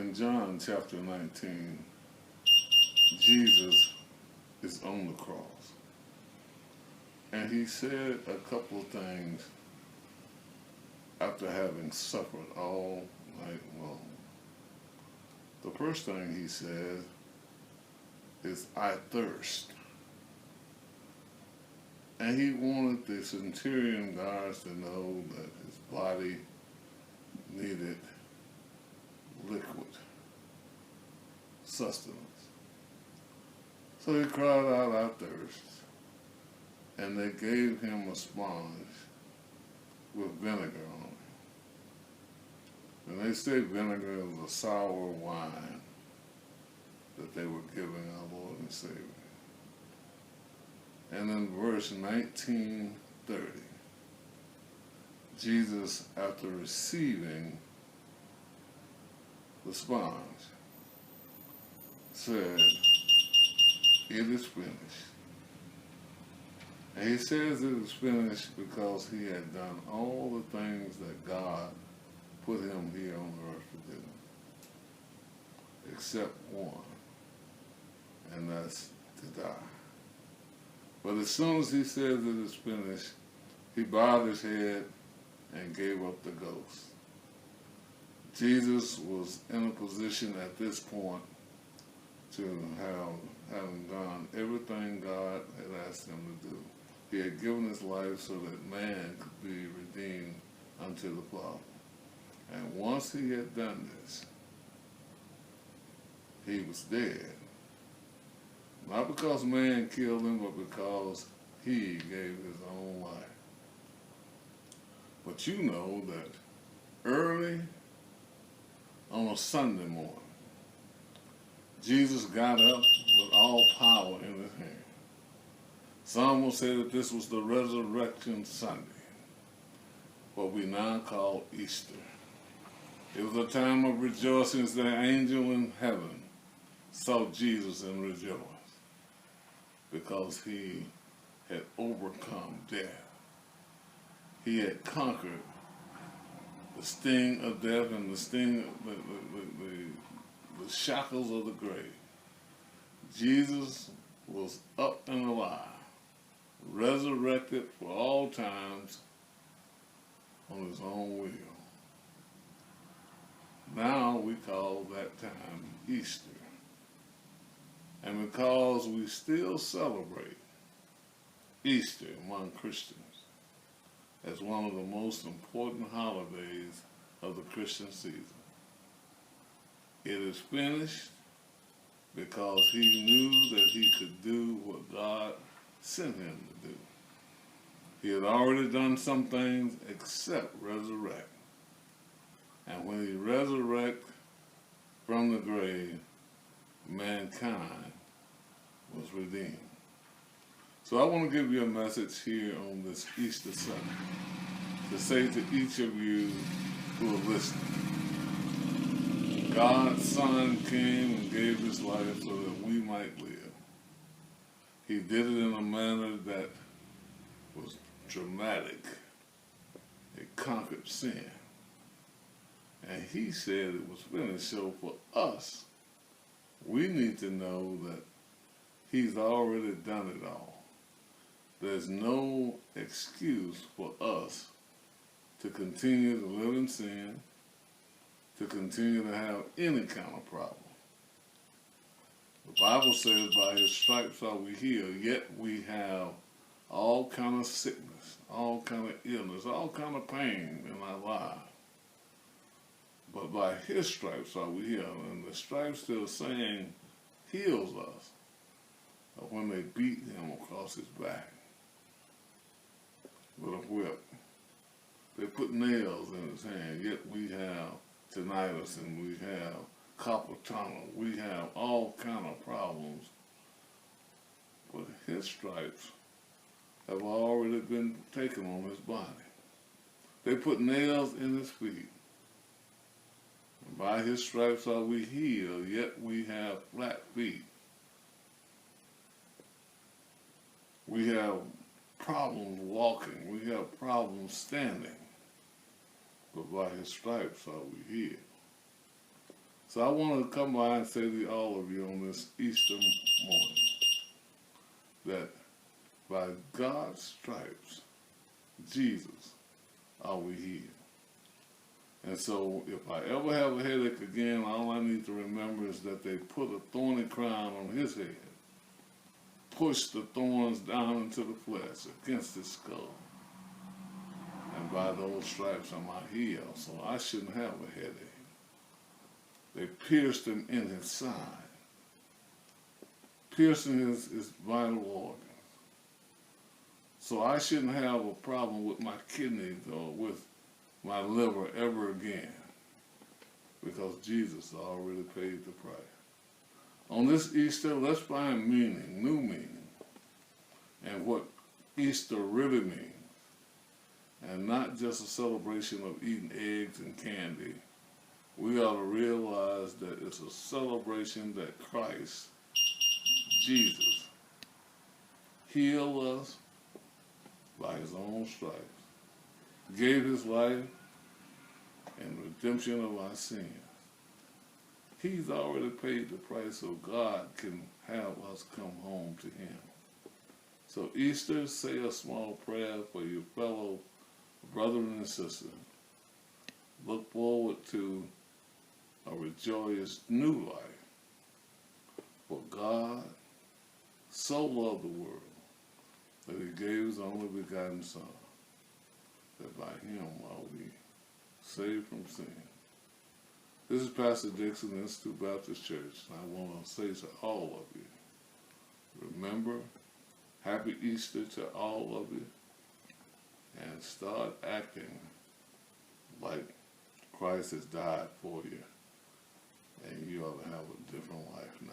in John chapter 19, Jesus is on the cross. And he said a couple of things after having suffered all night long. The first thing he said is, "I thirst." And he wanted the centurion guards to know that his body needed liquid sustenance. So he cried out, "I thirst." And they gave him a sponge with vinegar on it. And they say vinegar is a sour wine that they were giving our Lord and Savior. And in verse 19:30, Jesus, after receiving the sponge, said, "It is finished." And he says it is finished because he had done all the things that God put him here on earth to do, except one, and that's to die. But as soon as he says it is finished, he bowed his head and gave up the ghost. Jesus was in a position at this point to having done everything God had asked him to do. He had given his life so that man could be redeemed unto the Father. And once he had done this, he was dead. Not because man killed him, but because he gave his own life. But you know that early on a Sunday morning, Jesus got up with all power in his hand. Some will say that this was the Resurrection Sunday, what we now call Easter. It was a time of rejoicing as the angel in heaven saw Jesus and rejoiced because he had overcome death. He had conquered the sting of death and the sting, the shackles of the grave. Jesus was up and alive, resurrected for all times on his own will. Now we call that time Easter. And because we still celebrate Easter among Christians as one of the most important holidays of the Christian season, it is finished because he knew that he could do what God sent him to do. He had already done some things except resurrect. And when he resurrected from the grave, mankind was redeemed. So I want to give you a message here on this Easter Sunday to say to each of you who are listening, God's Son came and gave his life so that we might live. He did it in a manner that was dramatic. It conquered sin. And he said it was finished. So for us, we need to know that he's already done it all. There's no excuse for us to continue to live in sin, to continue to have any kind of problem. The Bible says by his stripes are we healed, yet we have all kind of sickness, all kind of illness, all kind of pain in our lives. But by his stripes are we healed. And the stripes they're saying heals us when they beat him across his back with a whip. They put nails in his hand, yet we have tinnitus and we have carpal tunnel. We have all kind of problems. But his stripes have already been taken on his body. They put nails in his feet. And by his stripes are we healed, yet we have flat feet. We have problems walking. We have problems standing. But by his stripes are we healed. So I want to come by and say to all of you on this Easter morning that by God's stripes, Jesus, are we healed. And so if I ever have a headache again, all I need to remember is that they put a thorny crown on his head, pushed the thorns down into the flesh against his skull. And by those stripes am I healed, so I shouldn't have a headache. They pierced him in his side, piercing his vital organs. So I shouldn't have a problem with my kidneys or with my liver ever again, because Jesus already paid the price. On this Easter, let's find meaning, new meaning, and what Easter really means, and not just a celebration of eating eggs and candy. We ought to realize that it's a celebration that Christ, Jesus, healed us by his own stripes, gave his life in redemption of our sins. He's already paid the price so God can have us come home to him. So Easter, say a small prayer for your fellow brethren and sisters. Look forward to a rejoiced new life. For God so loved the world that he gave his only begotten Son, that by him are we saved from sin. This is Pastor Dixon, Institute Baptist Church, and I want to say to all of you, remember, happy Easter to all of you, and start acting like Christ has died for you, and you ought to have a different life now.